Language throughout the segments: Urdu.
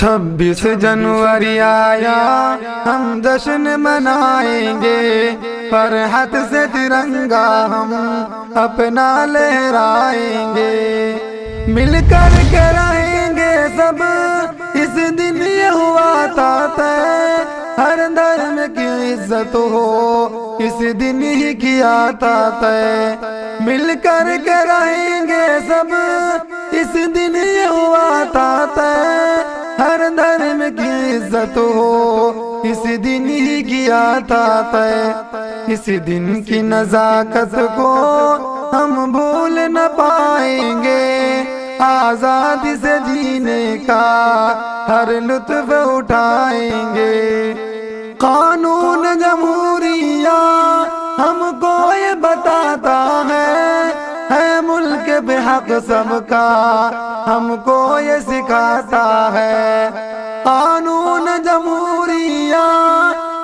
26 جنوری آیا ہم جشن منائیں گے، فرحت سے ترنگا ہم اپنا لہرائیں گے، مل کر کے رہیں گے سب اس دن یہ ہوا تھا طے، ہر دھرم کی عزت ہو اس دن ہی کیا تھا طے، مل کر کے رہیں گے سب اس دن یہ ہوا تھا طے، ہر دھرم کی عزت ہو اس دن ہی کیا تھا طے، اس دن کی نزاکت کو ہم بھول نہ پائیں گے، آزادی سے جینے کا ہر لطف اٹھائیں گے، قانون جمہوریہ ہم کو یہ بتاتا ہے ملک بے حق سب کا ہم کو یہ سکھاتا ہے، قانون جمہوریہ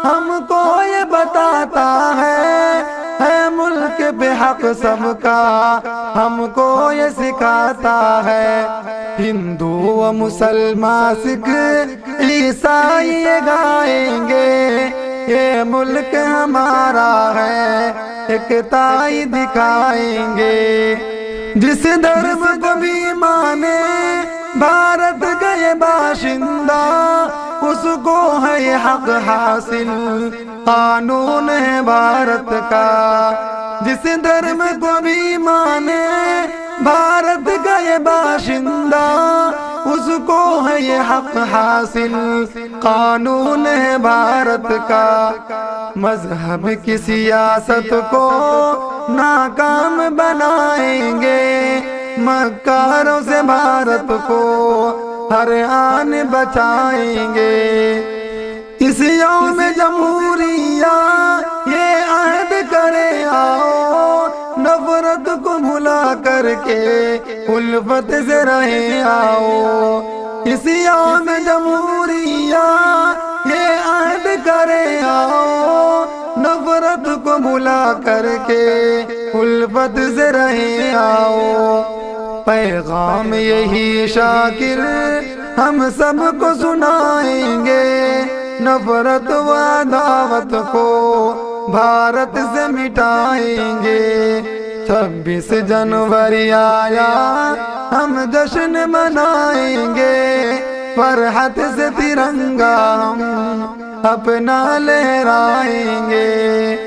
ہم کو یہ بتاتا ہے ملک بے حق سب کا ہم کو یہ سکھاتا ہے، ہندو و مسلمان سکھ عیسائی یہ گائیں گے، یہ ملک ہمارا ہے ایکتائی دکھائیں گے، جس دھرم کو بھی مانے بھارت کا یہ باشندہ اس کو ہے یہ حق حاصل، قانون ہے بھارت کا، جس دھرم کو بھی مانے بھارت کا یہ باشندہ اس کو ہے یہ حق حاصل، قانون ہے بھارت کا، مذہب کی سیاست کو ناکام بنائیں گے، مکاروں سے بھارت کو ہر آن بچائیں گے، اس یوم جمہوریہ یہ عہد کرے آؤ، نفرت کو بھلا کر کے الفت سے رہیں آؤ، اس یوم جمہوریہ یہ عہد کرے آؤ، نفرت کو بھلا کر کے الفت سے رہیں آؤ، پیغام یہی شاکر ہم سب کو سنائیں گے، نفرت و عداوت کو بھارت سے مٹائیں گے، 26 جنوری آیا ہم جشن منائیں گے، فرحت سے ترنگا ہم اپنا لہرائیں گے۔